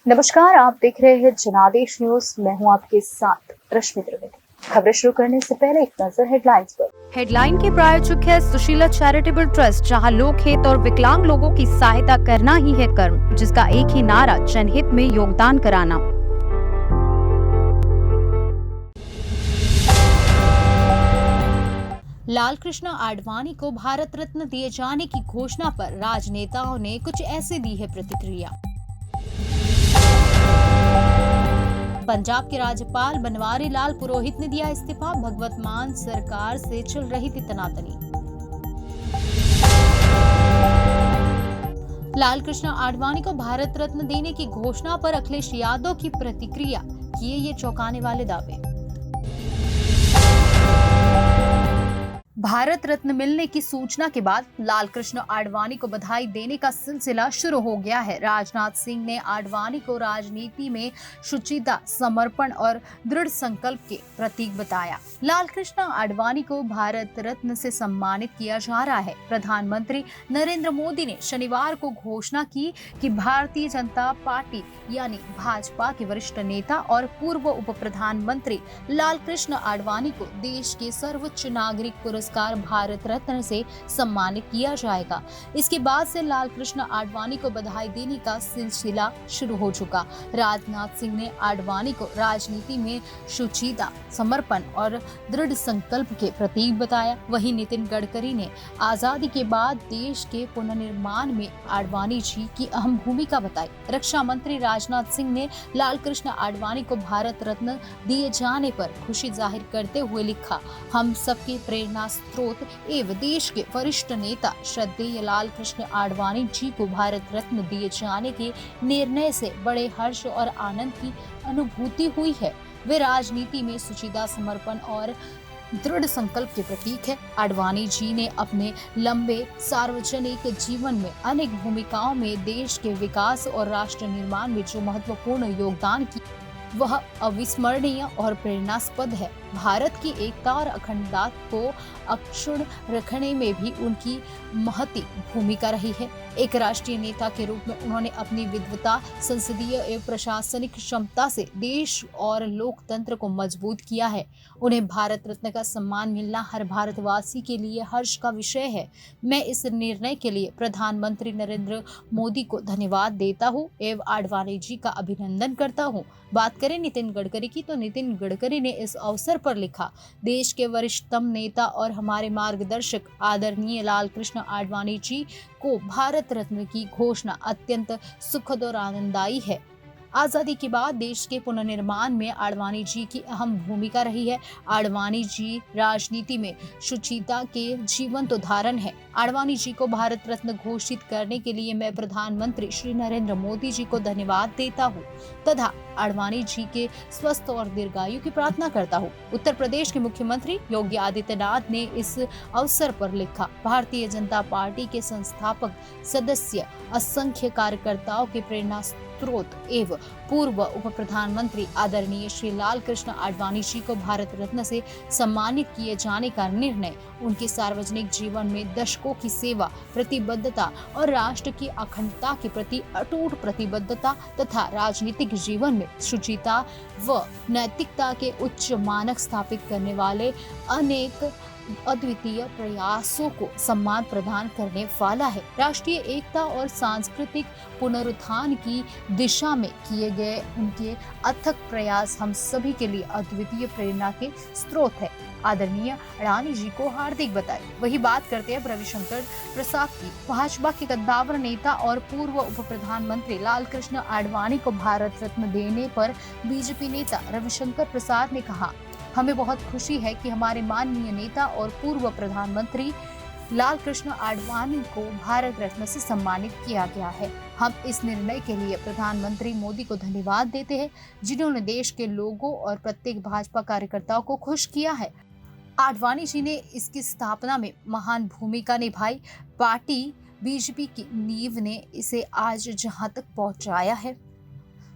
नमस्कार, आप देख रहे हैं जनादेश न्यूज। मैं हूं आपके साथ रश्मि त्रिवेदी। खबरें शुरू करने से पहले एक नजर हेडलाइंस पर। हेडलाइन के प्रायोजक है सुशीला चैरिटेबल ट्रस्ट, जहां लोक हित और विकलांग लोगों की सहायता करना ही है कर्म, जिसका एक ही नारा जनहित में योगदान कराना। लाल कृष्ण आडवाणी को भारत रत्न दिए जाने की घोषणा पर राजनेताओं ने कुछ ऐसे दी है प्रतिक्रिया। पंजाब के राज्यपाल बनवारी लाल पुरोहित ने दिया इस्तीफा, भगवत मान सरकार से चल रही थी तनातनी। लाल कृष्ण आडवाणी को भारत रत्न देने की घोषणा पर अखिलेश यादव की प्रतिक्रिया, किए ये चौंकाने वाले दावे। भारत रत्न मिलने की सूचना के बाद लाल कृष्ण आडवाणी को बधाई देने का सिलसिला शुरू हो गया है। राजनाथ सिंह ने आडवाणी को राजनीति में शुचिता, समर्पण और दृढ़ संकल्प के प्रतीक बताया। लाल कृष्ण आडवाणी को भारत रत्न से सम्मानित किया जा रहा है। प्रधानमंत्री नरेंद्र मोदी ने शनिवार को घोषणा की कि भारतीय जनता पार्टी यानी भाजपा के वरिष्ठ नेता और पूर्व उप प्रधानमंत्री लाल कृष्ण आडवाणी को देश के सर्वोच्च नागरिक पुरस्कार भारत रत्न से सम्मानित किया जाएगा। इसके बाद से लाल कृष्ण आडवाणी को बधाई देने का सिलसिला शुरू हो चुका। राजनाथ सिंह ने आडवाणी को राजनीति में शुचिता, समर्पण और दृढ़ संकल्प के प्रतीक बताया। वहीं नितिन गडकरी ने आजादी के बाद देश के पुनर्निर्माण में आडवाणी जी की अहम भूमिका बताई। रक्षा मंत्री राजनाथ सिंह ने लाल कृष्ण आडवाणी को भारत रत्न दिए जाने पर खुशी जाहिर करते हुए लिखा, हम सबके प्रेरणा स्रोत एवं देश के वरिष्ठ नेता श्रद्धेय लाल कृष्ण आडवाणी जी को भारत रत्न दिए जाने के निर्णय से बड़े हर्ष और आनंद की अनुभूति हुई है। वे राजनीति में सुचिता, समर्पण और दृढ़ संकल्प के प्रतीक है। आडवाणी जी ने अपने लंबे सार्वजनिक जीवन में अनेक भूमिकाओं में देश के विकास और राष्ट्र निर्माण में जो महत्वपूर्ण योगदान किया वह अविस्मरणीय और प्रेरणास्पद है। भारत की एकता और अखंडता को अक्षुण्ण रखने में भी उनकी महती भूमिका रही है। एक राष्ट्रीय नेता के रूप में उन्होंने अपनी विद्वता, संसदीय एवं प्रशासनिक क्षमता से देश और लोकतंत्र को मजबूत किया है। उन्हें भारत रत्न का सम्मान मिलना हर भारतवासी के लिए हर्ष का विषय है। मैं इस निर्णय के लिए प्रधानमंत्री नरेंद्र मोदी को धन्यवाद देता हूँ एवं आडवाणी जी का अभिनंदन करता हूँ। बात करें नितिन गडकरी की, तो नितिन गडकरी ने इस अवसर पर लिखा, देश के वरिष्ठतम नेता और हमारे मार्गदर्शक आदरणीय लाल कृष्ण आडवाणी जी को भारत रत्न की घोषणा अत्यंत सुखद और आनंददायी है। आजादी के बाद देश के पुनर्निर्माण में आडवाणी जी की अहम भूमिका रही है। आडवाणी जी राजनीति में शुचिता के जीवंत उदाहरण है। आडवाणी जी को भारत रत्न घोषित करने के लिए मैं प्रधानमंत्री श्री नरेंद्र मोदी जी को धन्यवाद देता हूँ तथा आडवाणी जी के स्वस्थ और दीर्घायु की प्रार्थना करता हूँ। उत्तर प्रदेश के मुख्यमंत्री योगी आदित्यनाथ ने इस अवसर पर लिखा, भारतीय जनता पार्टी के संस्थापक सदस्य, असंख्य कार्यकर्ताओं के प्रेरणा स्रोत एवं पूर्व उप प्रधानमंत्री आदरणीय श्री लाल कृष्ण आडवाणी जी को भारत रत्न से सम्मानित किए जाने का निर्णय उनके सार्वजनिक जीवन में दशकों की सेवा, प्रतिबद्धता और राष्ट्र की अखंडता के प्रति अटूट प्रतिबद्धता तथा राजनीतिक जीवन में शुचिता व नैतिकता के उच्च मानक स्थापित करने वाले अनेक अद्वितीय प्रयासों को सम्मान प्रदान करने वाला है। राष्ट्रीय एकता और सांस्कृतिक पुनरुत्थान की दिशा में किए गए उनके अथक प्रयास हम सभी के लिए अद्वितीय प्रेरणा के स्रोत है। आदरणीय आडवाणी जी को हार्दिक बधाई। वही बात करते हैं रविशंकर प्रसाद की। भाजपा के कद्दावर नेता और पूर्व उप प्रधानमंत्री लाल कृष्ण आडवाणी को भारत रत्न देने पर बीजेपी नेता रविशंकर प्रसाद ने कहा, हमें बहुत खुशी है कि हमारे माननीय नेता और पूर्व प्रधानमंत्री लाल कृष्ण आडवाणी को भारत रत्न से सम्मानित किया गया है। हम इस निर्णय के लिए प्रधानमंत्री मोदी को धन्यवाद देते हैं, जिन्होंने देश के लोगों और प्रत्येक भाजपा कार्यकर्ताओं को खुश किया है। आडवाणी जी ने इसकी स्थापना में महान भूमिका निभाई। पार्टी बीजेपी की नींव ने इसे आज जहां तक पहुंचाया है।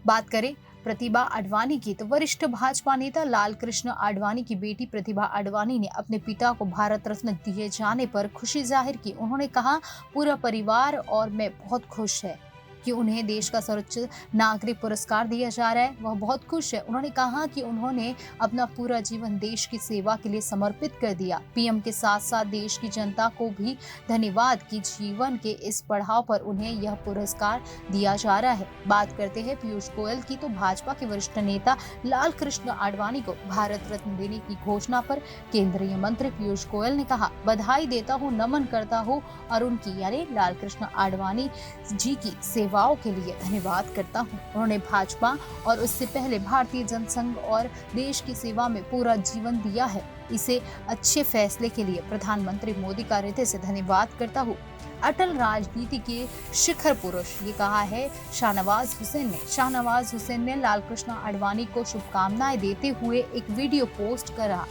बात करें प्रतिभा आडवाणी की, तो वरिष्ठ भाजपा नेता लाल कृष्ण आडवाणी की बेटी प्रतिभा आडवाणी ने अपने पिता को भारत रत्न दिए जाने पर खुशी जाहिर की। उन्होंने कहा, पूरा परिवार और मैं बहुत खुश है। कि उन्हें देश का सर्वोच्च नागरिक पुरस्कार दिया जा रहा है। वह बहुत खुश है। उन्होंने कहा कि उन्होंने अपना पूरा जीवन देश की सेवा के लिए समर्पित कर दिया। पीएम के साथ साथ देश की जनता को भी धन्यवाद कि जीवन के इस पड़ाव पर उन्हें यह पुरस्कार दिया जा रहा है। बात करते हैं पीयूष गोयल की, तो भाजपा के वरिष्ठ नेता लाल कृष्ण आडवाणी को भारत रत्न देने की घोषणा पर केंद्रीय मंत्री पीयूष गोयल ने कहा, बधाई देता हूँ, नमन करता हूँ और उनकी यानी लाल कृष्ण आडवाणी जी की सेवाओं के लिए धन्यवाद करता हूँ। उन्होंने भाजपा और उससे पहले भारतीय जनसंघ और देश की सेवा में पूरा जीवन दिया है। इसे अच्छे फैसले के लिए प्रधानमंत्री मोदी का हृदय से धन्यवाद करता हूँ। अटल राजनीति के शिखर पुरुष, ये कहा है शाहनवाज हुसैन ने। शाहनवाज हुसैन ने लाल कृष्ण आडवाणी को शुभकामनाएं देते हुए एक वीडियो पोस्ट करा।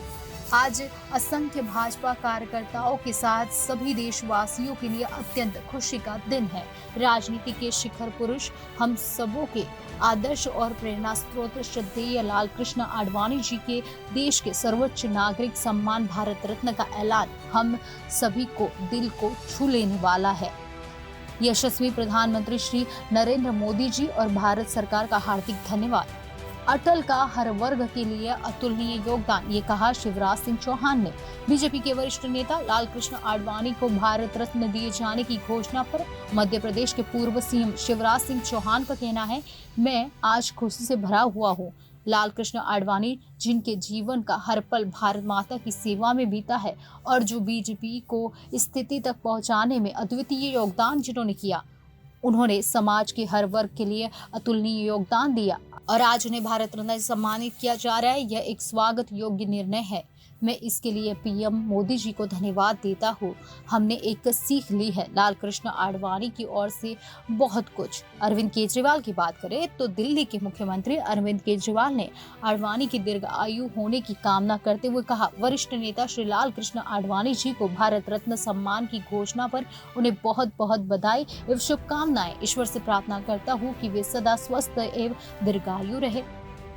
आज असंख्य भाजपा कार्यकर्ताओं के साथ सभी देशवासियों के लिए अत्यंत खुशी का दिन है। राजनीति के शिखर पुरुष, हम सबों के आदर्श और प्रेरणा स्रोत श्रद्धेय लाल कृष्ण आडवाणी जी के देश के सर्वोच्च नागरिक सम्मान भारत रत्न का ऐलान हम सभी को दिल को छू लेने वाला है। यशस्वी प्रधानमंत्री श्री नरेंद्र मोदी जी और भारत सरकार का हार्दिक धन्यवाद। अटल का हर वर्ग के लिए अतुलनीय योगदान, ये कहा शिवराज सिंह चौहान ने। बीजेपी के वरिष्ठ नेता लाल कृष्ण आडवाणी को भारत रत्न दिए जाने की घोषणा पर मध्य प्रदेश के पूर्व सीएम शिवराज सिंह चौहान का कहना है, मैं आज खुशी से भरा हुआ हूँ। लाल कृष्ण आडवाणी जिनके जीवन का हर पल भारत माता की सेवा में बीता है और जो बीजेपी को इस स्थिति तक पहुंचाने में अद्वितीय योगदान जिन्होंने किया, उन्होंने समाज के हर वर्ग के लिए अतुलनीय योगदान दिया और आज उन्हें भारत रत्न से सम्मानित किया जा रहा है। यह एक स्वागत योग्य निर्णय है। मैं इसके लिए पीएम मोदी जी को धन्यवाद देता हूँ। हमने एक सीख ली है लाल कृष्ण आडवाणी की ओर से बहुत कुछ। अरविंद केजरीवाल की बात करें तो दिल्ली के मुख्यमंत्री अरविंद केजरीवाल ने आडवाणी की दीर्घ आयु होने की कामना करते हुए कहा, वरिष्ठ नेता श्री लाल कृष्ण आडवाणी जी को भारत रत्न सम्मान की घोषणा पर उन्हें बहुत बहुत बधाई एवं शुभकामनाएं। ईश्वर से प्रार्थना करता हूँ कि वे सदा स्वस्थ एवं दीर्घायु रहे।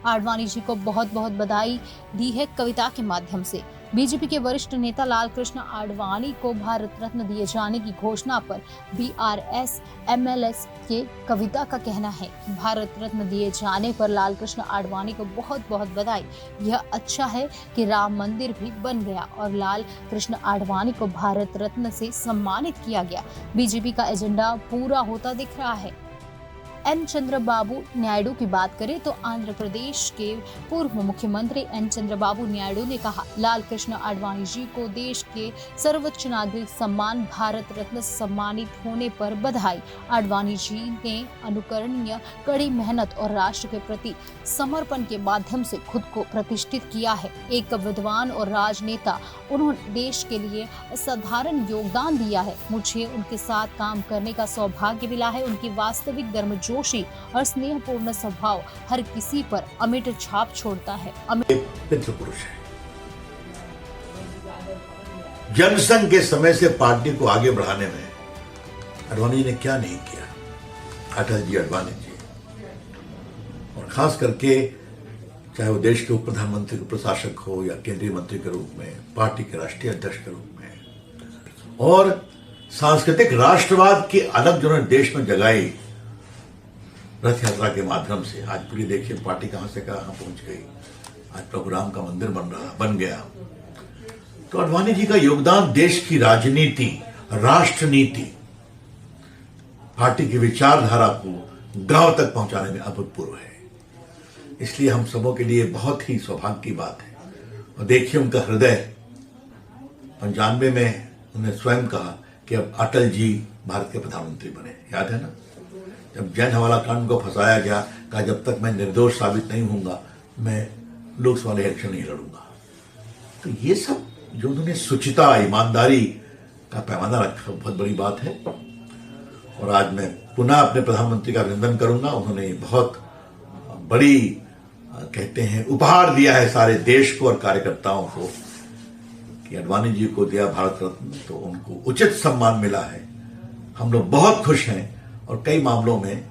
आडवाणी जी को बहुत बहुत बधाई दी है कविता के माध्यम से। बीजेपी के वरिष्ठ नेता लाल कृष्ण आडवाणी को भारत रत्न दिए जाने की घोषणा पर बीआरएस एमएलएस के कविता का कहना है कि भारत रत्न दिए जाने पर लाल कृष्ण आडवाणी को बहुत बहुत बधाई। यह अच्छा है कि राम मंदिर भी बन गया और लाल कृष्ण आडवाणी को भारत रत्न से सम्मानित किया गया। बीजेपी का एजेंडा पूरा होता दिख रहा है। एन चंद्रबाबू नायडू की बात करें तो आंध्र प्रदेश के पूर्व मुख्यमंत्री एन चंद्रबाबू नायडू ने कहा, लाल कृष्ण आडवाणी जी को देश के सर्वोच्च नागरिक सम्मान भारत रत्न से सम्मानित होने पर बधाई। आडवाणी जी ने अनुकरणीय कड़ी मेहनत और राष्ट्र के प्रति समर्पण के माध्यम से खुद को प्रतिष्ठित किया है। एक विद्वान और राजनेता, उन्होंने देश के लिए असाधारण योगदान दिया है। मुझे उनके साथ काम करने का सौभाग्य मिला है। उनकी वास्तविक गर्मजोशी और स्नेहपूर्ण स्वभाव हर किसी पर अमिट छाप छोड़ता है। पितृ पुरुष है। जनसंघ के समय से पार्टी को आगे बढ़ाने में आडवाणी जी ने क्या नहीं किया, अटल जी, आडवाणी जी, और खास करके चाहे वो देश के उप प्रधानमंत्री के प्रशासक हो या केंद्रीय मंत्री के रूप में, पार्टी के राष्ट्रीय अध्यक्ष के रूप में, और सांस्कृतिक राष्ट्रवाद की अलग जिन्होंने देश में जगाई रथ यात्रा के माध्यम से। आज पूरी देखिए पार्टी कहां से कहां पहुंच गई। आज प्रभु राम का मंदिर बन गया। तो आडवाणी जी का योगदान देश की राजनीति, राष्ट्र नीति, पार्टी की विचारधारा को गांव तक पहुंचाने में अभूतपूर्व है। इसलिए हम सबों के लिए बहुत ही सौभाग्य की बात है। और देखिए उनका हृदय 95 में उन्होंने स्वयं कहा कि अब अटल जी भारत के प्रधानमंत्री बने, याद है ना? जब जैन हवाला कांड को फंसाया गया, कहा जब तक मैं निर्दोष साबित नहीं होऊंगा मैं लोकसभा इलेक्शन नहीं लड़ूंगा। तो ये सब जो उन्होंने सुचिता, ईमानदारी का पैमाना रखा, बहुत बड़ी बात है। और आज मैं पुनः अपने प्रधानमंत्री का अभिनंदन करूंगा। उन्होंने बहुत बड़ी कहते हैं उपहार दिया है सारे देश को और कार्यकर्ताओं को कि आडवाणी जी को दिया भारत रत्न, तो उनको उचित सम्मान मिला है। हम लोग बहुत खुश हैं और कई मामलों में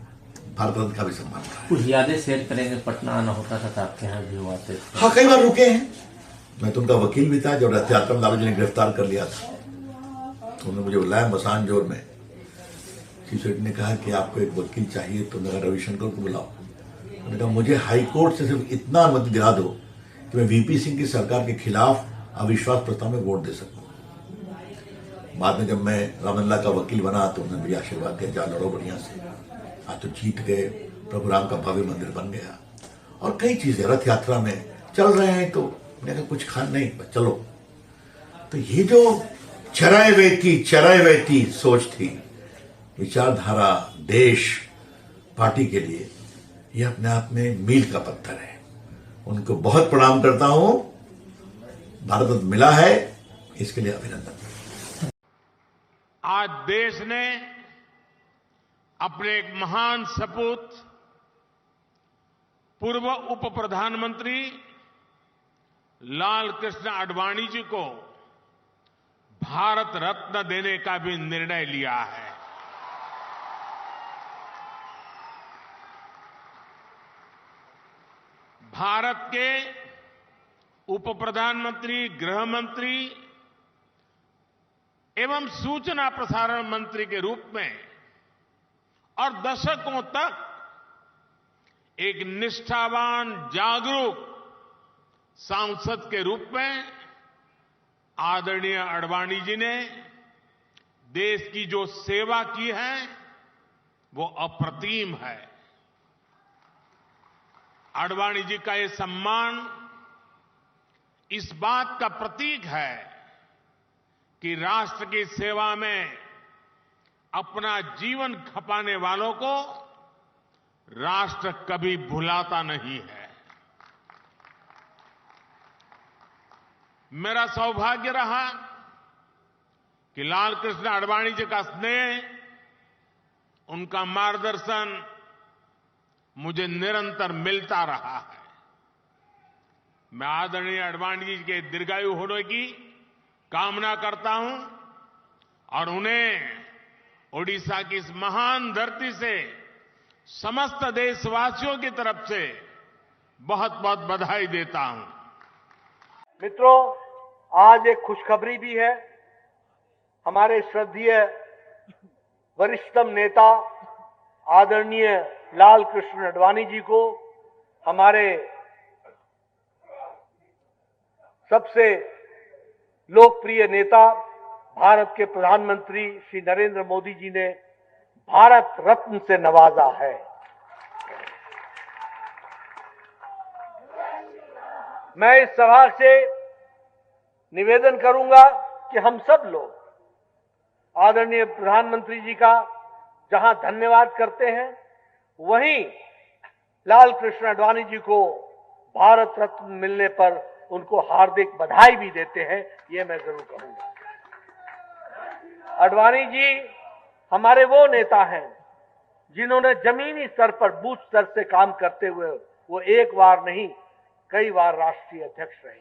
भारत रत्न का भी सम्मान रहा है। कुछ यादें शेयर करेंगे? पटना आना होता था तो आपके यहाँ भी हुआ थे? हाँ, कई बार रुके हैं। मैं तो उनका वकील भी था जब रथ यात्रा में लालू जी ने गिरफ्तार कर लिया था। तो उन्होंने मुझे बुलाया मसानजोर में चीफ सेक्रेटरी ने कहा कि आपको एक वकील चाहिए, तो मैं रविशंकर को बुलाओ। मैंने कहा मुझे हाई कोर्ट से सिर्फ इतना अनुमति दिला दो कि मैं वीपी सिंह की सरकार के खिलाफ अविश्वास प्रस्ताव में वोट दे सकूं। बाद में जब मैं रामलला का वकील बना तो उन्होंने मुझे आशीर्वाद दिया, जा लड़ो बढ़िया से, आज तो जीत गए, प्रभु राम का भव्य मंदिर बन गया और कई चीजें रथ यात्रा में चल रहे हैं। तो मैंने कहा कुछ खान नहीं, बस चलो। तो ये जो चरायवैती सोच थी, विचारधारा, देश, पार्टी के लिए, ये अपने आप में मील का पत्थर है। उनको बहुत प्रणाम करता हूं। भारत रत्न मिला है, इसके लिए अभिनंदन। आज देश ने अपने एक महान सपूत पूर्व उप प्रधानमंत्री लाल कृष्ण आडवाणी जी को भारत रत्न देने का भी निर्णय लिया है। भारत के उप प्रधानमंत्री, गृह मंत्री एवं सूचना प्रसारण मंत्री के रूप में और दशकों तक एक निष्ठावान, जागरूक सांसद के रूप में आदरणीय आडवाणी जी ने देश की जो सेवा की है वो अप्रतिम है। आडवाणी जी का ये सम्मान इस बात का प्रतीक है कि राष्ट्र की सेवा में अपना जीवन खपाने वालों को राष्ट्र कभी भुलाता नहीं है। मेरा सौभाग्य रहा कि लाल कृष्ण आडवाणी जी का स्नेह, उनका मार्गदर्शन मुझे निरंतर मिलता रहा है। मैं आदरणीय आडवाणी जी के दीर्घायु होने की कामना करता हूं और उन्हें ओडिशा की इस महान धरती से समस्त देशवासियों की तरफ से बहुत बहुत बधाई देता हूं। मित्रों, आज एक खुशखबरी भी है। हमारे श्रद्धेय वरिष्ठतम नेता आदरणीय लाल कृष्ण आडवाणी जी को हमारे सबसे लोकप्रिय नेता भारत के प्रधानमंत्री श्री नरेंद्र मोदी जी ने भारत रत्न से नवाजा है। मैं इस सभा से निवेदन करूंगा कि हम सब लोग आदरणीय प्रधानमंत्री जी का जहां धन्यवाद करते हैं, वहीं लाल कृष्ण आडवाणी जी को भारत रत्न मिलने पर उनको हार्दिक बधाई भी देते हैं, ये मैं जरूर कहूंगा। आडवाणी जी हमारे वो नेता हैं जिन्होंने जमीनी स्तर पर, बूथ स्तर से काम करते हुए वो एक बार नहीं कई बार राष्ट्रीय अध्यक्ष रहे।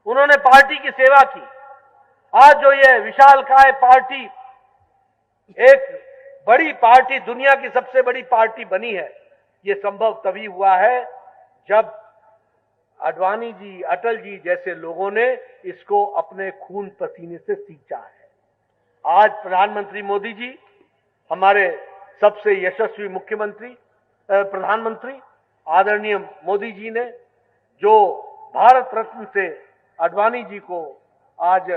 उन्होंने पार्टी की सेवा की। आज जो ये विशालकाय पार्टी, एक बड़ी पार्टी, दुनिया की सबसे बड़ी पार्टी बनी है, ये संभव तभी हुआ है जब आडवाणी जी, अटल जी जैसे लोगों ने इसको अपने खून पसीने से सींचा है। आज प्रधानमंत्री मोदी जी, हमारे सबसे यशस्वी प्रधानमंत्री आदरणीय मोदी जी ने जो भारत रत्न से आडवाणी जी को आज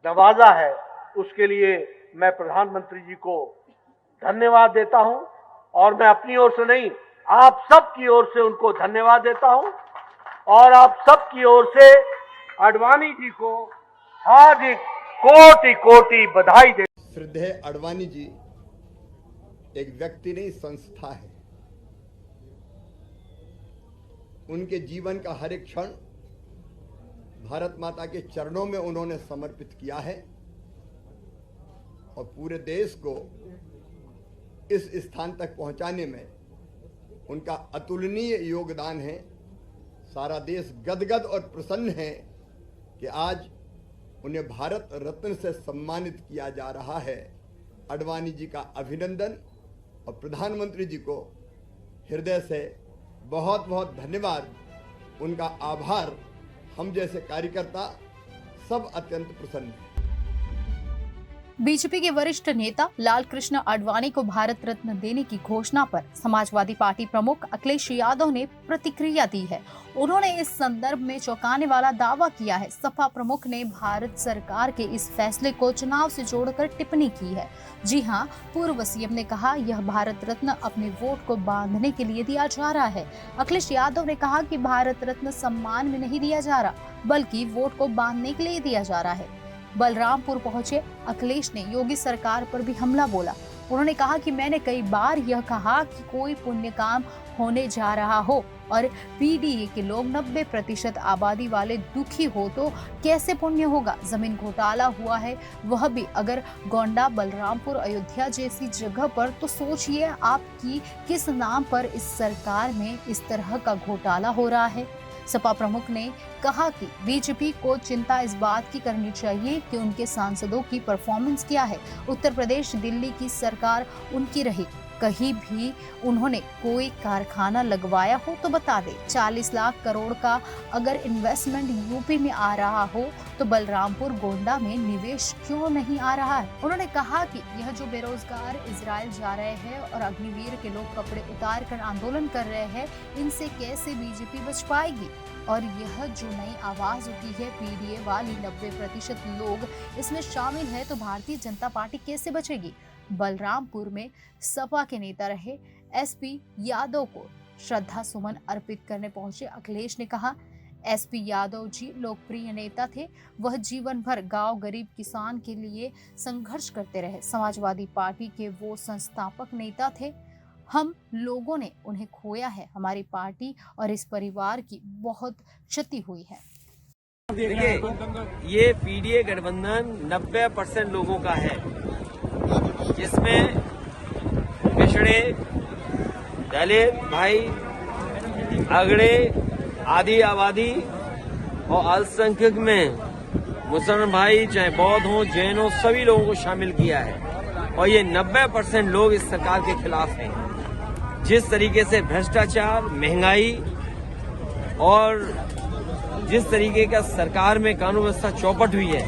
नवाजा है, उसके लिए मैं प्रधानमंत्री जी को धन्यवाद देता हूं और मैं अपनी ओर से नहीं, आप सब की ओर से उनको धन्यवाद देता हूं और आप सब की ओर से आडवाणी जी को हार्दिक कोटि कोटि बधाई दे। श्रद्धेय आडवाणी जी एक व्यक्ति नहीं, संस्था है। उनके जीवन का हर एक क्षण भारत माता के चरणों में उन्होंने समर्पित किया है और पूरे देश को इस स्थान तक पहुंचाने में उनका अतुलनीय योगदान है। सारा देश गदगद और प्रसन्न है कि आज उन्हें भारत रत्न से सम्मानित किया जा रहा है। आडवाणी जी का अभिनंदन और प्रधानमंत्री जी को हृदय से बहुत बहुत धन्यवाद, उनका आभार। हम जैसे कार्यकर्ता सब अत्यंत प्रसन्न हैं। बीजेपी के वरिष्ठ नेता लाल कृष्ण आडवाणी को भारत रत्न देने की घोषणा पर समाजवादी पार्टी प्रमुख अखिलेश यादव ने प्रतिक्रिया दी है। उन्होंने इस संदर्भ में चौंकाने वाला दावा किया है। सपा प्रमुख ने भारत सरकार के इस फैसले को चुनाव से जोड़कर टिप्पणी की है। जी हां, पूर्व सीएम ने कहा यह भारत रत्न अपने वोट को बांधने के लिए दिया जा रहा है। अखिलेश यादव ने कहा कि भारत रत्न सम्मान में नहीं दिया जा रहा, बल्कि वोट को बांधने के लिए दिया जा रहा है। बलरामपुर पहुंचे अखिलेश ने योगी सरकार पर भी हमला बोला। उन्होंने कहा कि मैंने कई बार यह कहा कि कोई पुण्य काम होने जा रहा हो और पीडीए के लोग 90% आबादी वाले दुखी हो तो कैसे पुण्य होगा। जमीन घोटाला हुआ है, वह भी अगर गोंडा, बलरामपुर, अयोध्या जैसी जगह पर, तो सोचिए आपकी किस नाम पर इस सरकार में इस तरह का घोटाला हो रहा है। सपा प्रमुख ने कहा कि बीजेपी को चिंता इस बात की करनी चाहिए कि उनके सांसदों की परफॉर्मेंस क्या है। उत्तर प्रदेश, दिल्ली की सरकार उनकी रही, कहीं भी उन्होंने कोई कारखाना लगवाया हो तो बता दे। 40 लाख करोड़ का अगर इन्वेस्टमेंट यूपी में आ रहा हो तो बलरामपुर, गोंडा में निवेश क्यों नहीं आ रहा है। उन्होंने कहा कि यह जो बेरोजगार इजराइल जा रहे हैं और अग्निवीर के लोग कपड़े उतार कर आंदोलन कर रहे हैं, इनसे कैसे बीजेपी बच पाएगी। और यह जो नई आवाज उठी है पीडीए वाली, 90% लोग इसमें शामिल है, तो भारतीय जनता पार्टी कैसे बचेगी। बलरामपुर में सपा के नेता रहे एसपी यादव को श्रद्धा सुमन अर्पित करने पहुंचे अखिलेश ने कहा, एसपी यादव जी लोकप्रिय नेता थे, वह जीवन भर गांव गरीब किसान के लिए संघर्ष करते रहे। समाजवादी पार्टी के वो संस्थापक नेता थे, हम लोगों ने उन्हें खोया है। हमारी पार्टी और इस परिवार की बहुत क्षति हुई है। देखिए, ये पीडीए गठबंधन 90% लोगों का है, जिसमें पिछड़े, दलित भाई, अगड़े, आदि आबादी और अल्पसंख्यक में मुसलमान भाई, चाहे बौद्ध हो, जैन हो, सभी लोगों को शामिल किया है। और ये 90% लोग इस सरकार के खिलाफ हैं। जिस तरीके से भ्रष्टाचार, महंगाई और जिस तरीके का सरकार में कानून व्यवस्था चौपट हुई है,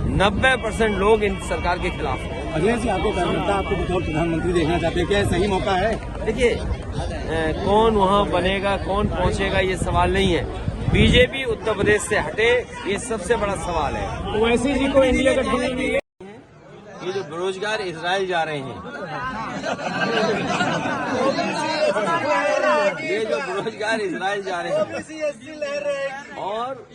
90% लोग इन सरकार के खिलाफ हैं। अखिलेश जी, आपको आपको बतौर प्रधानमंत्री देखना चाहते हैं, क्या सही मौका है? देखिए, कौन वहाँ बनेगा, कौन पहुँचेगा, ये सवाल नहीं है। बीजेपी उत्तर प्रदेश से हटे, ये सबसे बड़ा सवाल है। ओवैसी जी को इंडिया गठबंधन में ये जो बेरोजगार इजराइल जा रहे हैं, ये जो बेरोजगार इजराइल जा रहे हैं और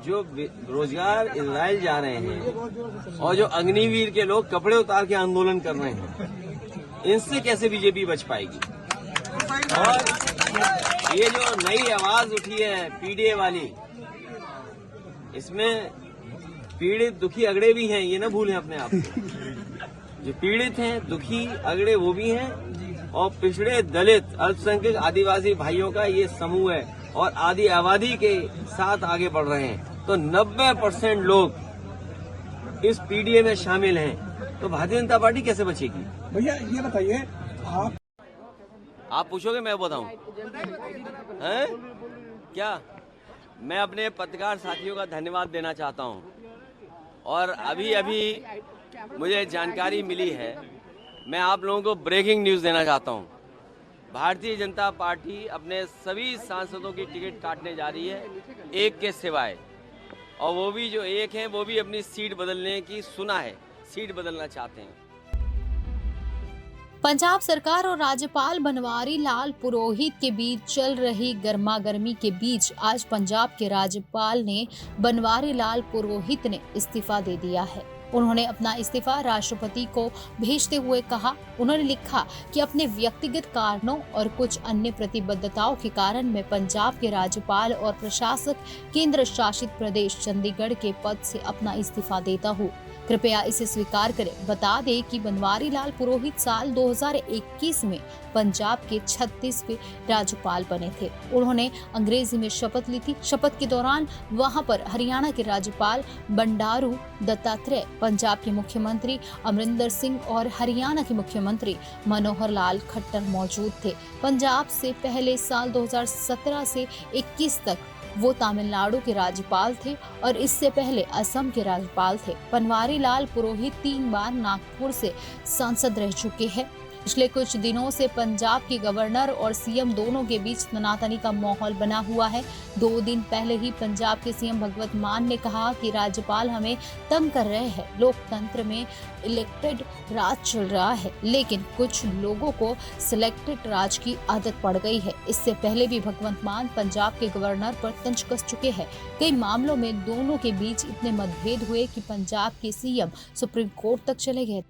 जो बेरोजगार इजराइल जा रहे हैं और जो अग्निवीर के लोग कपड़े उतार के आंदोलन कर रहे हैं, इनसे कैसे बीजेपी बच पाएगी। और ये जो नई आवाज उठी है पीडीए वाली, इसमें पीड़ित, दुखी, अगड़े भी हैं, ये ना भूलें अपने आप को। जो पीड़ित हैं, दुखी, अगड़े वो भी हैं, और पिछड़े, दलित, अल्पसंख्यक, आदिवासी भाइयों का ये समूह है और आदि आबादी के साथ आगे बढ़ रहे हैं। तो 90% लोग इस पीडीए में शामिल हैं, तो भारतीय जनता पार्टी कैसे बचेगी। भैया ये बताइए, आप पूछोगे मैं बताऊं? हैं? क्या मैं अपने पत्रकार साथियों का धन्यवाद देना चाहता हूं। और अभी मुझे जानकारी मिली है, मैं आप लोगों को ब्रेकिंग न्यूज़ देना चाहता हूं। भारतीय जनता पार्टी अपने सभी सांसदों की टिकट काटने जा रही है, एक के सिवाय, और वो भी जो एक हैं वो भी अपनी सीट बदलने की सुना है, सीट बदलना चाहते हैं। पंजाब सरकार और राज्यपाल बनवारी लाल पुरोहित के बीच चल रही गर्मागर्मी के बीच आज पंजाब के राज्यपाल ने बनवारी लाल पुरोहित ने इस्तीफा दे दिया है। उन्होंने अपना इस्तीफा राष्ट्रपति को भेजते हुए कहा, उन्होंने लिखा कि अपने व्यक्तिगत कारणों और कुछ अन्य प्रतिबद्धताओं के कारण मैं पंजाब के राज्यपाल और प्रशासक केंद्र शासित प्रदेश चंडीगढ़ के पद से अपना इस्तीफा देता हूँ। कृपया इसे स्वीकार करें। बता दें कि बनवारी लाल पुरोहित साल 2021 में पंजाब के 36वें राज्यपाल बने थे। उन्होंने अंग्रेजी में शपथ ली थी। शपथ के दौरान वहां पर हरियाणा के राज्यपाल बंडारू दत्तात्रेय, पंजाब के मुख्यमंत्री अमरिंदर सिंह और हरियाणा के मुख्यमंत्री मनोहर लाल खट्टर मौजूद थे। पंजाब से पहले साल 2017 से 21 तक वो तमिलनाडु के राज्यपाल थे और इससे पहले असम के राज्यपाल थे। बनवारी लाल पुरोहित 3 बार नागपुर से सांसद रह चुके हैं। पिछले कुछ दिनों से पंजाब के गवर्नर और सीएम दोनों के बीच तनातनी का माहौल बना हुआ है। 2 दिन पहले ही पंजाब के सीएम भगवंत मान ने कहा कि राज्यपाल हमें तंग कर रहे हैं। लोकतंत्र में इलेक्टेड राज चल रहा है, लेकिन कुछ लोगों को सिलेक्टेड राज की आदत पड़ गई है। इससे पहले भी भगवंत मान पंजाब के गवर्नर पर तंज कस चुके हैं। कई मामलों में दोनों के बीच इतने मतभेद हुए कि पंजाब के सीएम सुप्रीम कोर्ट तक चले गए।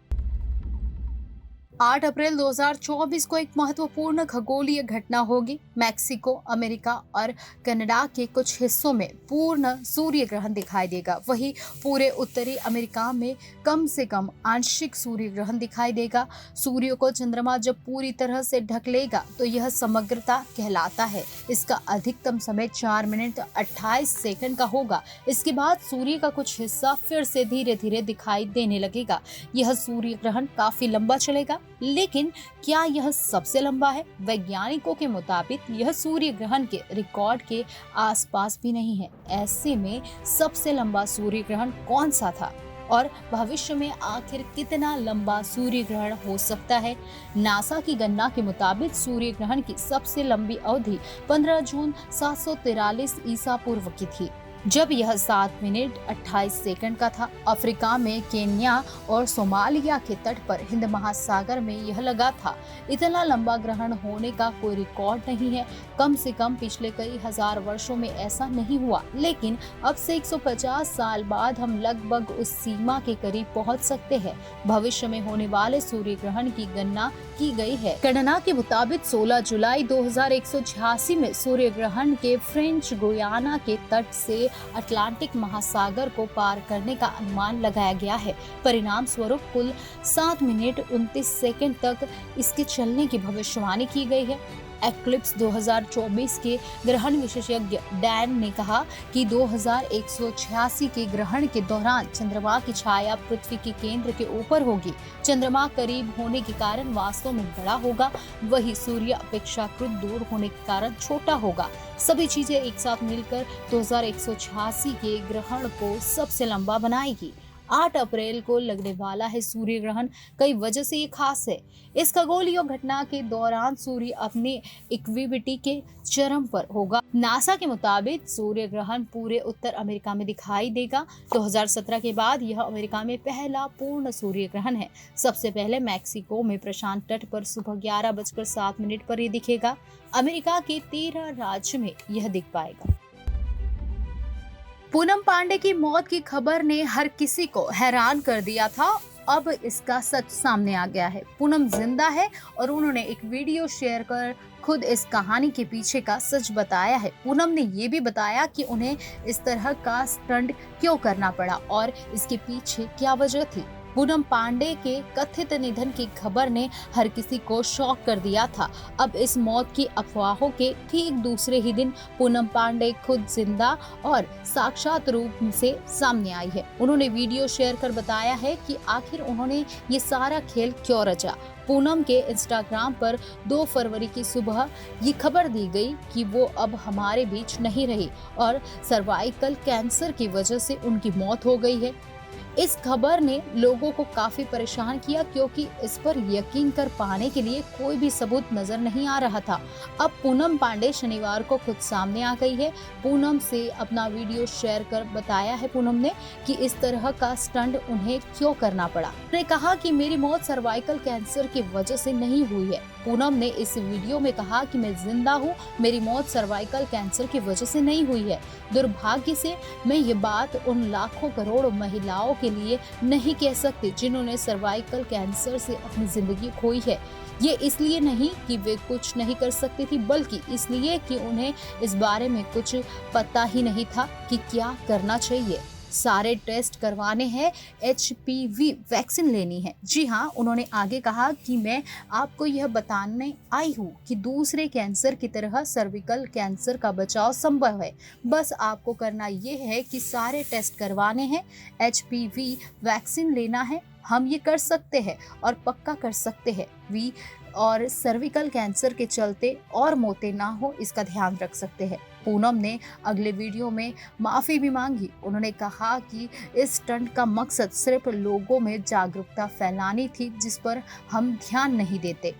8 अप्रैल 2024 को एक महत्वपूर्ण खगोलीय घटना होगी। मैक्सिको, अमेरिका और कनाडा के कुछ हिस्सों में पूर्ण सूर्य ग्रहण दिखाई देगा। वहीं पूरे उत्तरी अमेरिका में कम से कम आंशिक सूर्य ग्रहण दिखाई देगा। सूर्य को चंद्रमा जब पूरी तरह से ढक लेगा तो यह समग्रता कहलाता है। इसका अधिकतम समय 4 मिनट 28 सेकंड का होगा। इसके बाद सूर्य का कुछ हिस्सा फिर से धीरे धीरे दिखाई देने लगेगा। यह सूर्य ग्रहण काफी लंबा चलेगा, लेकिन क्या यह सबसे लंबा है? वैज्ञानिकों के मुताबिक यह सूर्य ग्रहण के रिकॉर्ड के आसपास भी नहीं है। ऐसे में सबसे लंबा सूर्य ग्रहण कौन सा था और भविष्य में आखिर कितना लंबा सूर्य ग्रहण हो सकता है? नासा की गणना के मुताबिक सूर्य ग्रहण की सबसे लंबी अवधि 15 जून 743 ईसा पूर्व की थी, जब यह 7 मिनट 28 सेकंड का था। अफ्रीका में केन्या और सोमालिया के तट पर हिंद महासागर में यह लगा था। इतना लंबा ग्रहण होने का कोई रिकॉर्ड नहीं है। कम से कम पिछले कई हजार वर्षों में ऐसा नहीं हुआ, लेकिन अब से 150 साल बाद हम लगभग उस सीमा के करीब पहुंच सकते हैं। भविष्य में होने वाले सूर्य ग्रहण की गणना की गई है। गणना के मुताबिक 16 जुलाई 2186 में सूर्य ग्रहण के फ्रेंच गुयाना के तट से अटलांटिक महासागर को पार करने का अनुमान लगाया गया है। परिणाम स्वरूप कुल 7 मिनट 29 सेकंड तक इसके चलने की भविष्यवाणी की गई है। एक्लिप्स 2024 के ग्रहण विशेषज्ञ डैन ने कहा कि 2186 के ग्रहण के दौरान चंद्रमा की छाया पृथ्वी के केंद्र के ऊपर होगी। चंद्रमा करीब होने के कारण वास्तव में बड़ा होगा, वही सूर्य अपेक्षाकृत दूर होने के कारण छोटा होगा। सभी चीजें एक साथ मिलकर 2186 के ग्रहण को सबसे लंबा बनाएगी। 8 अप्रैल को लगने वाला है सूर्य ग्रहण। कई वजह से ये खास है। इस खगोलीय घटना के दौरान सूर्य अपने इक्विलिब्रिटी के चरम पर होगा। नासा के मुताबिक सूर्य ग्रहण पूरे उत्तर अमेरिका में दिखाई देगा। 2017 के बाद यह अमेरिका में पहला पूर्ण सूर्य ग्रहण है। सबसे पहले मैक्सिको में प्रशांत तट पर सुबह 11:07 पर यह दिखेगा। अमेरिका के 13 राज्य में यह दिख पाएगा। पूनम पांडे की मौत की खबर ने हर किसी को हैरान कर दिया था। अब इसका सच सामने आ गया है। पूनम जिंदा है और उन्होंने एक वीडियो शेयर कर खुद इस कहानी के पीछे का सच बताया है। पूनम ने ये भी बताया कि उन्हें इस तरह का स्टंट क्यों करना पड़ा और इसके पीछे क्या वजह थी। पूनम पांडे के कथित निधन की खबर ने हर किसी को शॉक कर दिया था। अब इस मौत की अफवाहों के ठीक दूसरे ही दिन पूनम पांडे खुद जिंदा और साक्षात रूप से सामने आई है। उन्होंने वीडियो शेयर कर बताया है कि आखिर उन्होंने ये सारा खेल क्यों रचा। पूनम के इंस्टाग्राम पर 2 फरवरी की सुबह ये खबर दी गई कि वो अब हमारे बीच नहीं रही और सर्वाइकल कैंसर की वजह से उनकी मौत हो गई है। इस खबर ने लोगों को काफी परेशान किया, क्योंकि इस पर यकीन कर पाने के लिए कोई भी सबूत नजर नहीं आ रहा था। अब पूनम पांडे शनिवार को खुद सामने आ गई है। पूनम से अपना वीडियो शेयर कर बताया है पूनम ने कि इस तरह का स्टंट उन्हें क्यों करना पड़ा। उन्होंने कहा कि मेरी मौत सर्वाइकल कैंसर की वजह से नहीं हुई है। पूनम ने इस वीडियो में कहा कि मैं जिंदा हूँ, मेरी मौत सर्वाइकल कैंसर की वजह से नहीं हुई है। दुर्भाग्य से मैं ये बात उन लाखों करोड़ महिलाओं के लिए नहीं कह सकती जिन्होंने सर्वाइकल कैंसर से अपनी जिंदगी खोई है। ये इसलिए नहीं कि वे कुछ नहीं कर सकती थी, बल्कि इसलिए कि उन्हें इस बारे में कुछ पता ही नहीं था कि क्या करना चाहिए। सारे टेस्ट करवाने हैं, HPV वैक्सीन लेनी है। जी हाँ, उन्होंने आगे कहा कि मैं आपको यह बताने आई हूँ कि दूसरे कैंसर की तरह सर्विकल कैंसर का बचाव संभव है। बस आपको करना ये है कि सारे टेस्ट करवाने हैं, HPV वैक्सीन लेना है। हम ये कर सकते हैं और पक्का कर सकते हैं। वी और सर्विकल कैंसर के चलते और मौतें ना हो इसका ध्यान रख सकते हैं। पूनम ने अगले वीडियो में माफी भी मांगी। उन्होंने कहा कि इस स्टंट का मकसद सिर्फ लोगों में जागरूकता फैलानी थी, जिस पर हम ध्यान नहीं देते।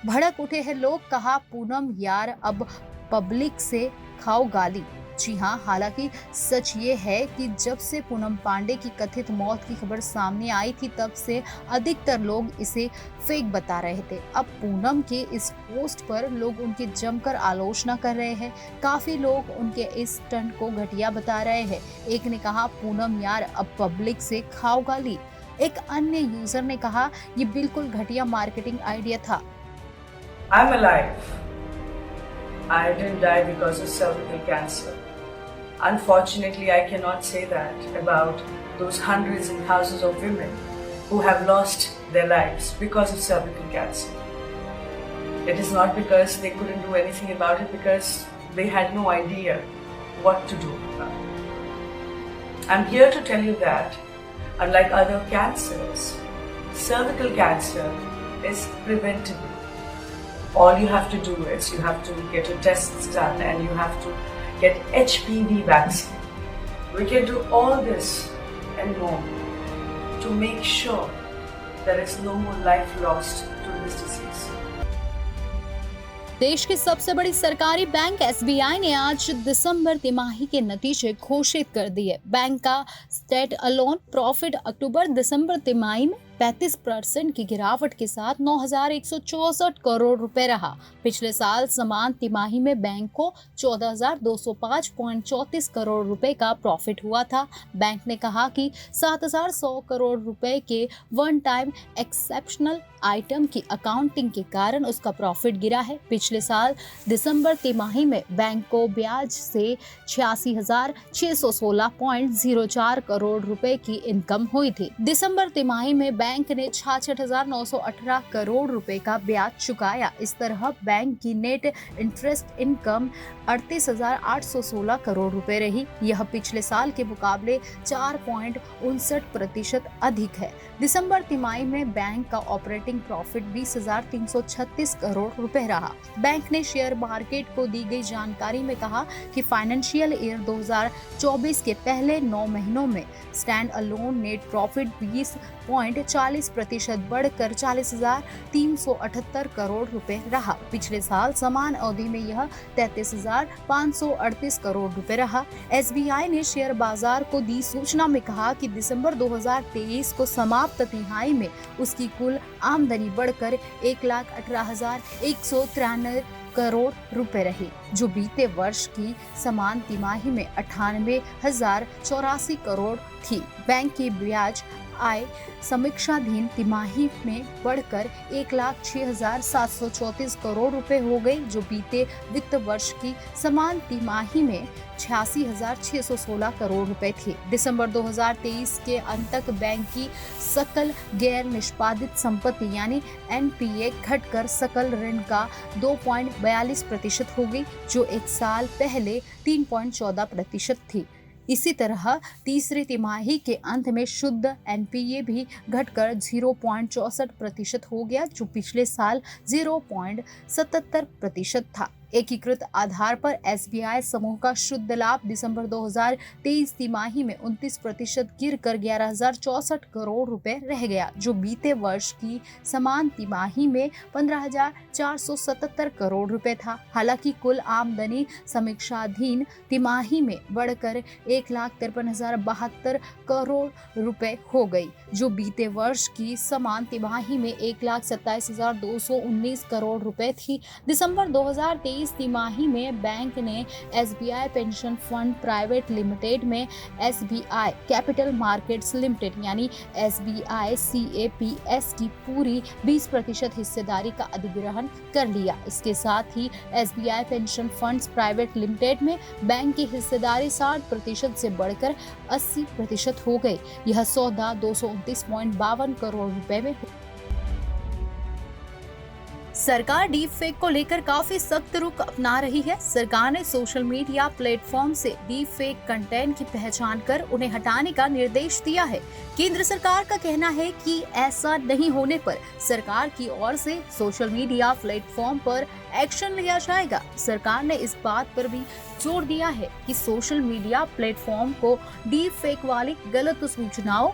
भड़क उठे हैं लोग, कहा पूनम यार अब पब्लिक से खाओ गाली। जी हाँ, हालांकि सच ये है कि जब से पूनम पांडे की कथित मौत की खबर सामने आई थी तब से अधिकतर लोग इसे फेक बता रहे थे। अब पूनम के इस पोस्ट पर लोग उनकी जमकर आलोचना कर रहे हैं। काफी लोग उनके इस स्टंट को घटिया बता रहे हैं। एक ने कहा पूनम यार अब पब्लिक से खाओ गाली। एक अन्य यूजर ने कहा ये बिल्कुल घटिया मार्केटिंग आइडिया था। I'm alive. I didn't die because of cervical cancer. Unfortunately, I cannot say that about those hundreds and thousands of women who have lost their lives because of cervical cancer. It is not because they couldn't do anything about it, because they had no idea what to do about it. I'm here to tell you that, unlike other cancers, cervical cancer is preventable. All you have to do is you have to get your tests done and you have to get HPV vaccine. We can do all this and more to make sure there is no more life lost to this disease. देश की सबसे बड़ी सरकारी bank SBI ने आज दिसंबर तिमाही के नतीजे घोषित कर दिए। बैंक का स्टेट अलोन प्रॉफिट अक्टूबर दिसंबर तिमाही में 35% की गिरावट के साथ 9,164 करोड़ रुपए रहा। पिछले साल समान तिमाही में बैंक को 14,205.34 करोड़ रुपए का प्रॉफिट हुआ था। बैंक ने कहा कि 7,100 करोड़ रुपए के वन टाइम एक्सेप्शनल आइटम की अकाउंटिंग के कारण उसका प्रॉफिट गिरा है। पिछले साल दिसंबर तिमाही में बैंक को ब्याज से 86,616.04 करोड़ रुपए की इनकम हुई थी। दिसंबर तिमाही में बैंक ने 66,918 करोड़ रुपए का ब्याज चुकाया। इस तरह बैंक की नेट इंटरेस्ट इनकम 38,816 करोड़ रुपए रही। यह पिछले साल के मुकाबले 4.59% अधिक है। दिसंबर तिमाही में बैंक का ऑपरेटिंग प्रॉफिट 20,336 करोड़ रुपए रहा। बैंक ने शेयर मार्केट को दी गई जानकारी में कहा कि फाइनेंशियल ईयर 2024 के पहले 9 महीनों में स्टैंड अलोन नेट प्रॉफिट 20.40% बढ़कर 40,378 करोड़ रुपए रहा। पिछले साल समान अवधि में यह 33,538 करोड़ रुपए रहा। SBI ने शेयर बाजार को दी सूचना में कहा कि दिसंबर 2023 को समाप्त तिमाही में उसकी कुल आमदनी बढ़कर 1,18,193 करोड़ रुपए रही, जो बीते वर्ष की समान तिमाही में 98,084 करोड़ थी। बैंक की ब्याज आय समीक्षाधीन तिमाही में बढ़कर 1,06,734 करोड़ रुपए हो गई, जो बीते वित्त वर्ष की समान तिमाही में 86,616 करोड़ रुपए थी। दिसंबर 2023 के अंत तक बैंक की सकल गैर निष्पादित संपत्ति यानी NPA घटकर सकल ऋण का 2.42% हो गई, जो एक साल पहले 3.14% थी। इसी तरह तीसरी तिमाही के अंत में शुद्ध NPA भी घटकर 0.64% हो गया, जो पिछले साल 0.77% था। एकीकृत आधार पर SBI समूह का शुद्ध लाभ दिसंबर 2023 तिमाही में 29% गिरकर 11,064 करोड़ रुपए रह गया, जो बीते वर्ष की समान तिमाही में 15,477 करोड़ रुपए था। हालांकि कुल आमदनी समीक्षाधीन तिमाही में बढ़कर 1,53,072 करोड़ रुपए हो गई, जो बीते वर्ष की समान तिमाही में 1,27,219 करोड़ रुपए थी। दिसंबर 2023 तिमाही में बैंक ने SBI pension fund private limited में SBI कैपिटल मार्केट्स लिमिटेड यानी SBI CAPS की पूरी 20% हिस्सेदारी का अधिग्रहण कर लिया। इसके साथ ही SBI pension funds private limited में बैंक की हिस्सेदारी 60% से बढ़कर 80% हो गई। यह सौदा 229.52 करोड़ रुपए में सरकार डीप फेक को लेकर काफी सख्त रुख अपना रही है। सरकार ने सोशल मीडिया प्लेटफॉर्म से डीप फेक कंटेंट की पहचान कर उन्हें हटाने का निर्देश दिया है। केंद्र सरकार का कहना है कि ऐसा नहीं होने पर सरकार की ओर से सोशल मीडिया प्लेटफॉर्म पर एक्शन लिया जाएगा। सरकार ने इस बात पर भी जोर दिया है कि सोशल मीडिया प्लेटफॉर्म को डीप फेक वाली गलत सूचनाओं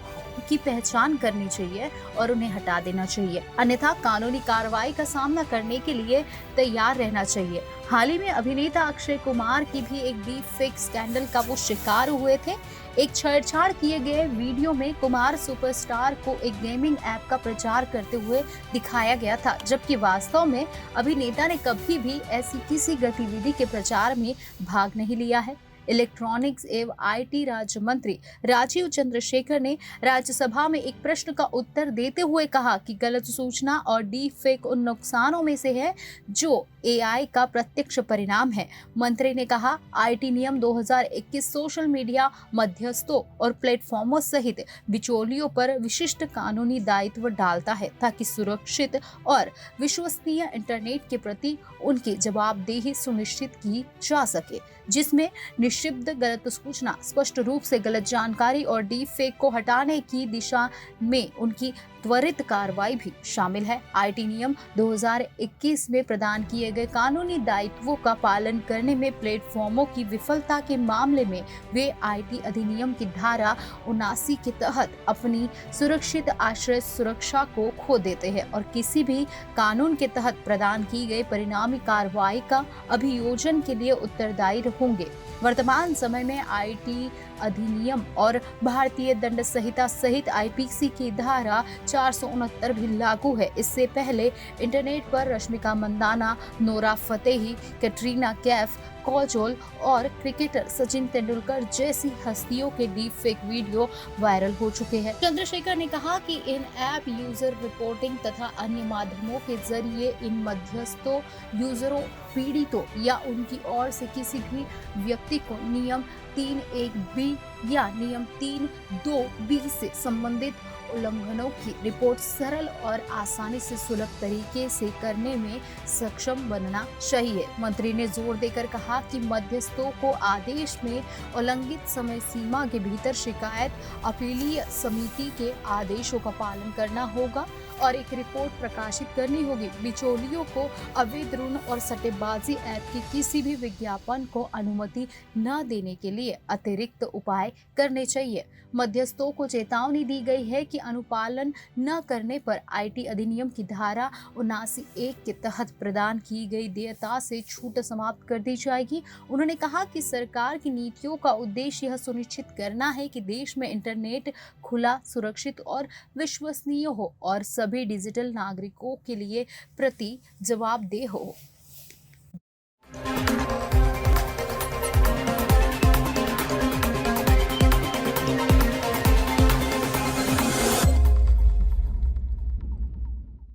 की पहचान करनी चाहिए और उन्हें हटा देना चाहिए, अन्यथा कानूनी कार्रवाई का सामना करने के लिए तैयार रहना चाहिए। हाल ही में अभिनेता अक्षय कुमार की भी एक डीप फेक स्कैंडल का वो शिकार हुए थे। एक छेड़छाड़ किए गए वीडियो में कुमार सुपरस्टार को एक गेमिंग ऐप का प्रचार करते हुए दिखाया गया था, जबकि वास्तव में अभिनेता ने कभी भी ऐसी किसी गतिविधि के प्रचार में भाग नहीं लिया है। इलेक्ट्रॉनिक्स एवं आईटी राज्य मंत्री राजीव चंद्रशेखर ने राज्यसभा में एक प्रश्न का उत्तर देते हुए कहा कि गलत सूचना और डीप फेक उन नुकसानों में से है जो एआई का प्रत्यक्ष परिणाम है। मंत्री ने कहा, आईटी नियम 2021 सोशल मीडिया मध्यस्थों और प्लेटफॉर्मों सहित बिचौलियों पर विशिष्ट कानूनी दायित्व डालता है ताकि सुरक्षित और विश्वसनीय इंटरनेट के प्रति उनकी जवाबदेही सुनिश्चित की जा सके, जिसमें निषिद्ध गलत सूचना, स्पष्ट रूप से गलत जानकारी और डीप फेक को हटाने की दिशा में उनकी त्वरित कार्रवाई भी शामिल है। आईटी नियम 2021 में प्रदान किए गए कानूनी दायित्वों का पालन करने में प्लेटफॉर्मों की विफलता के मामले में वे आईटी अधिनियम की धारा 79 के तहत अपनी सुरक्षित आश्रय सुरक्षा को खो देते हैं और किसी भी कानून के तहत प्रदान की गई परिणामी कार्रवाई का अभियोजन के लिए उत्तरदायी होंगे। वर्तमान समय में आईटी अधिनियम और भारतीय दंड संहिता सहित आईपीसी की धारा 469 भी लागू है। इससे पहले इंटरनेट पर रश्मिका मंदाना, नोरा फतेही, कैटरीना कैफ, काजोल और क्रिकेटर सचिन तेंदुलकर जैसी हस्तियों के डीप फेक वीडियो वायरल हो चुके हैं। चंद्रशेखर ने कहा कि इन ऐप यूजर रिपोर्टिंग तथा अन्य माध्यमों के जरिए इन मध्यस्थों, यूजरों, पीड़ितों या उनकी ओर से किसी भी व्यक्ति को नियम 3(1)(b या नियम 3(2)(b से संबंधित उल्लंघनों की रिपोर्ट सरल और आसानी से सुलभ तरीके से करने में सक्षम बनना चाहिए। मंत्री ने जोर देकर कहा कि मध्यस्थों को आदेश में उल्लंघित समय सीमा के भीतर शिकायत अपीलीय समिति के आदेशों का पालन करना होगा और एक रिपोर्ट प्रकाशित करनी होगी। बिचौलियों को अवैध ऋण और सट्टेबाजी ऐप की किसी भी विज्ञापन को अनुमति न देने के लिए अतिरिक्त उपाय करने चाहिए। मध्यस्थों को चेतावनी दी गई है कि अनुपालन न करने पर आईटी अधिनियम की धारा 79(1) के तहत प्रदान की गई देयता से छूट समाप्त कर दी जाएगी। उन्होंने कहा कि सरकार की नीतियों का उद्देश्य यह सुनिश्चित करना है कि देश में इंटरनेट खुला, सुरक्षित और विश्वसनीय हो और सभी डिजिटल नागरिकों के लिए प्रति जवाबदेह हो।